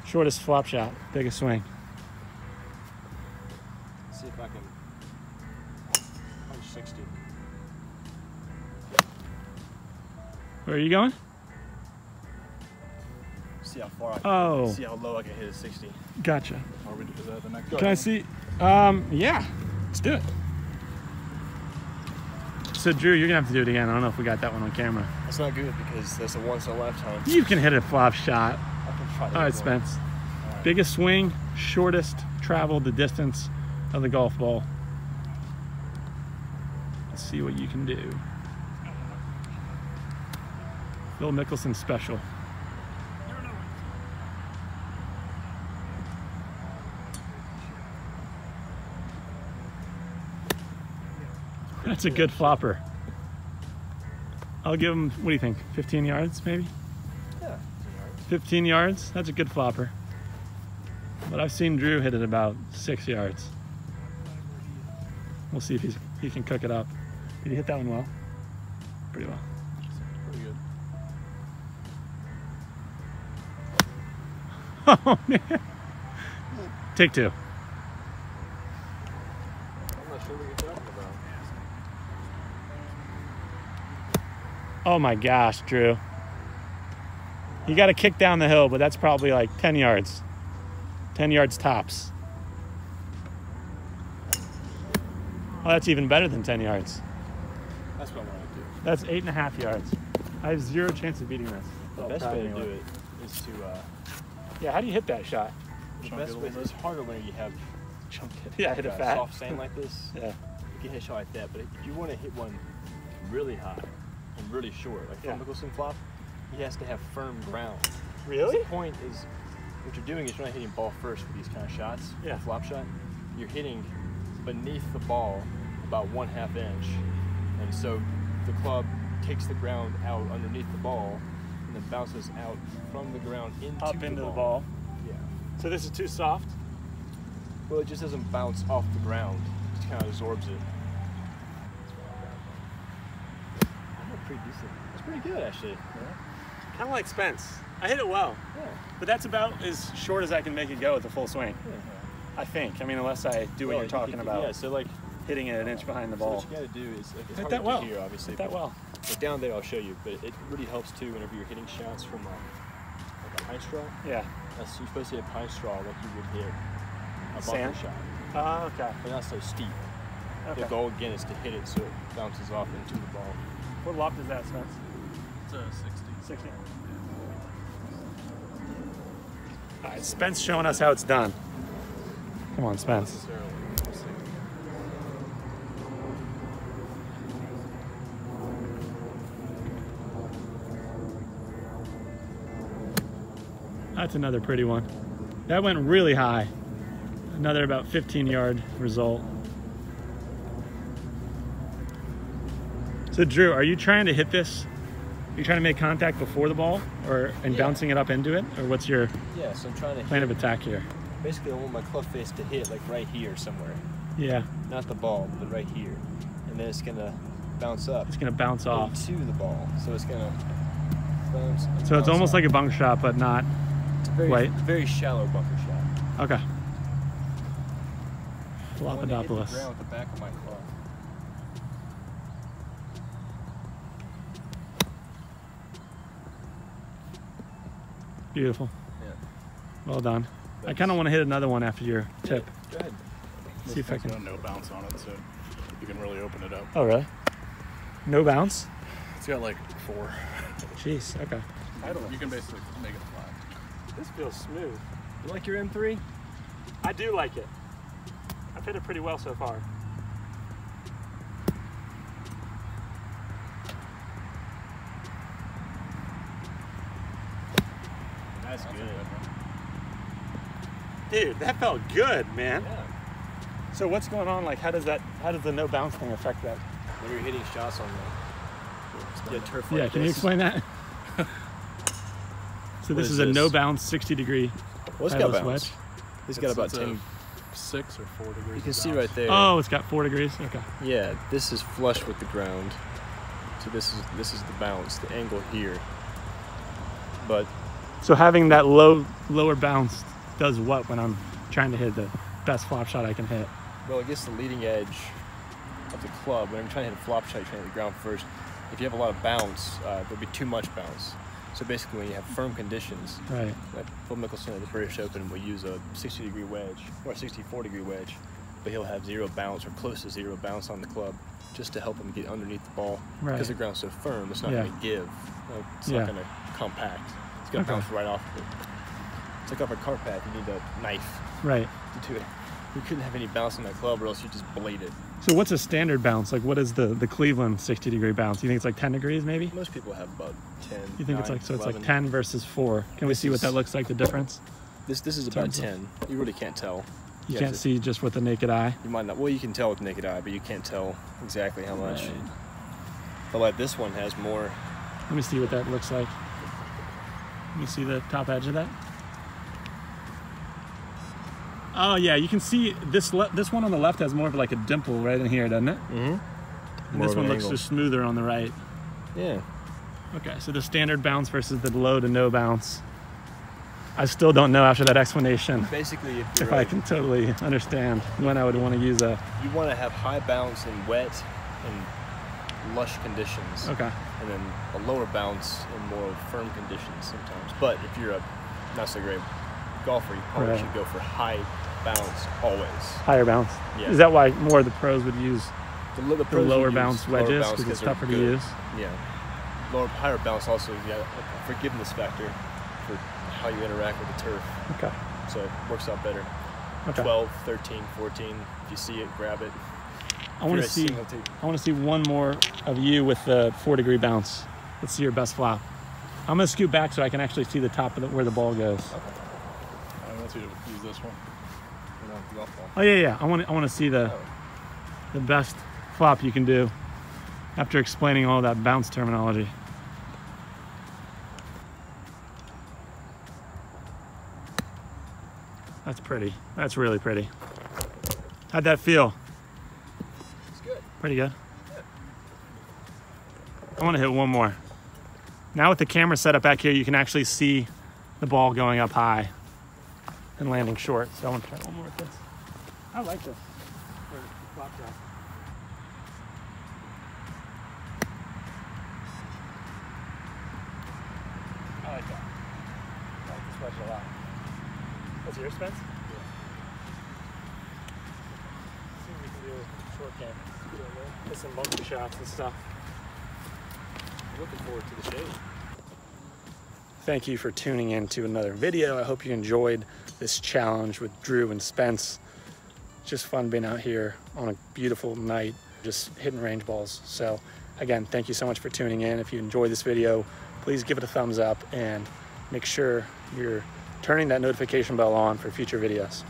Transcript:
Shortest flop shot, biggest swing. Let's see if I can punch 60. Where are you going? See how far I Oh. see how low I can hit at 60. Gotcha. Is that the next? Can I see? Yeah, let's do it. So Drew, you're gonna have to do it again. I don't know if we got that one on camera. That's not good because that's a once in a lifetime. You can hit a flop shot. I can try that. All right, one. Spence. All right. Biggest swing, shortest traveled the distance of the golf ball. Let's see what you can do. Phil Mickelson special. That's a good flopper. I'll give him, what do you think, 15 yards maybe? Yeah. 15 yards, that's a good flopper. But I've seen Drew hit it about 6 yards. We'll see if he can cook it up. Did he hit that one well? Pretty well. Pretty good. Oh man. Take two. I'm not sure what you're talking about. Oh my gosh, Drew. You got to kick down the hill, but that's probably like 10 yards. 10 yards tops. Oh, that's even better than 10 yards. That's what I want to do. That's 8.5 yards. I have zero chance of beating this. The best way to do it is to, Yeah, how do you hit that shot? the best way, it's harder when you have Chunk it. Yeah, hit it a fat. soft sand like this. Yeah. You can hit a shot like that, but if you want to hit one really high and really short, like Phil Mickelson flop, he has to have firm ground. Really? The point is, what you're doing is you're not hitting ball first with these kind of shots. Yeah. A flop shot, you're hitting beneath the ball about 1/2 inch, and so the club takes the ground out underneath the ball and then bounces out from the ground into the ball. Yeah. So this is too soft? Well, it just doesn't bounce off the ground. It just kind of absorbs it. That's pretty decent. That's pretty good, actually. Kind of like Spence. I hit it well. Yeah. But that's about as short as I can make it go with a full swing. Yeah. I think. I mean, unless I do what you're talking about. Yeah, so like hitting it an inch behind the so ball. what you gotta do is like, it's Hit hard that to well. here, obviously. Hit that well. But down there, I'll show you. But it really helps too whenever you're hitting shots from like a pine straw. Yeah. You're supposed to hit a pine straw like you would hit a bunker Sand? shot, Oh, okay. but not so steep. Okay. The goal again is to hit it so it bounces off into the ball. What loft is that, Spence? It's a 60. 60. All right, Spence showing us how it's done. Come on, Spence. Necessarily. We'll see. That's another pretty one. That went really high. Another about 15-yard result. So Drew, are you trying to hit this? Are you trying to make contact before the ball and bouncing it up into it? Or what's your Yeah, so I'm trying to plan of attack here? basically I want my club face to hit like right here somewhere. Yeah, Not the ball, but right here. And then it's gonna bounce up it's gonna bounce off. into the ball. So it's gonna bounce. and So it's bounce almost off. like a bunker shot, but not It's a very, Wait. very shallow bunker shot. okay. I want to hit the Lopodopoulos. ground with the back of my club. Beautiful. Yeah. Well done. I kind of want to hit another one after your tip. Go ahead. See if I It's got can. no bounce on it, so you can really open it up. Oh, really? No bounce? It's got like 4. Jeez, okay. You can basically make it flat. This feels smooth. You like your M3? I do like it. I've hit it pretty well so far. That's good. Dude, that felt good, man. Yeah. So what's going on? Like, how does the no bounce thing affect that? When you're hitting shots on the turf like Yeah, can you this. explain that? So this is is a this? no bounce 60 degree Well, it's got Titleist bounce. wedge. It's got about It's 10. 6 or 4 degrees. You can of see bounce. right there. Oh, it's got 4 degrees. Okay. Yeah, this is flush with the ground. So this is the bounce, the angle here. But So having that lower bounce does what when I'm trying to hit the best flop shot I can hit? Well, it gets the leading edge of the club. When I'm trying to hit a flop shot, you're trying to hit the ground first. If you have a lot of bounce, there'll be too much bounce. So basically, when you have firm conditions, Right. like Phil Mickelson at the British Open will use a 60-degree wedge or a 64-degree wedge, but he'll have zero bounce or close to zero bounce on the club just to help him get underneath the ball. Right. Because the ground's so firm, it's not Yeah. going to give. It's Yeah. not going to compact. It's going to Okay. bounce right off of it. It's like off a cart path, you need a knife Right. to do it. You couldn't have any bounce on that club or else you just blade it. So what's a standard bounce? Like what is the Cleveland 60-degree bounce? You think it's like 10 degrees maybe? Most people have about 10. You think it's 9, like, so it's 11. like 10 versus 4. Can we see what that looks like, the difference? This is about 10. You really can't tell. You have can't to- see just with the naked eye. You might not. Well, you can tell with the naked eye, but you can't tell exactly how much. Right. But like this one has more. Let me see what that looks like. Let me see the top edge of that. Oh yeah, you can see this one on the left has more of like a dimple right in here, doesn't it? Mm-hmm. And this one looks just smoother on the right. Yeah. Okay, so the standard bounce versus the low to no bounce. I still don't know after that explanation Basically, if I can totally understand when I would want to use a. You want to have high bounce in wet and lush conditions. Okay. And then a lower bounce in more firm conditions sometimes. But if you're a not so great golfer, you probably Right. should go for high bounce always. Higher bounce. Yeah. Is that why more of the pros would use The the pros lower would bounce use lower wedges bounce because it's they're tougher to good. use? Yeah. Higher bounce also, yeah, a forgiveness factor for how you interact with the turf. Okay. So it works out better. Okay. 12, 13, 14. If you see it, grab it. I want to see. I want to see one more of you with the 4-degree bounce. Let's see your best flop. I'm gonna scoot back so I can actually see the top of where the ball goes. I want you to use this one. Oh yeah. I want to see the best flop you can do after explaining all that bounce terminology. That's pretty. That's really pretty. How'd that feel? It's good. Pretty good. I want to hit one more. Now with the camera set up back here, you can actually see the ball going up high and landing short. So I want to try one more with this. I like this for flop shot. I like that. I like this wedge a lot. What's yours, Spence? Yeah. See what we can do short game. Hit some bunker shots and stuff. Looking forward to the shade. Thank you for tuning in to another video. I hope you enjoyed this challenge with Drew and Spence. Just fun being out here on a beautiful night, just hitting range balls. So again, thank you so much for tuning in. If you enjoyed this video, please give it a thumbs up and make sure you're turning that notification bell on for future videos.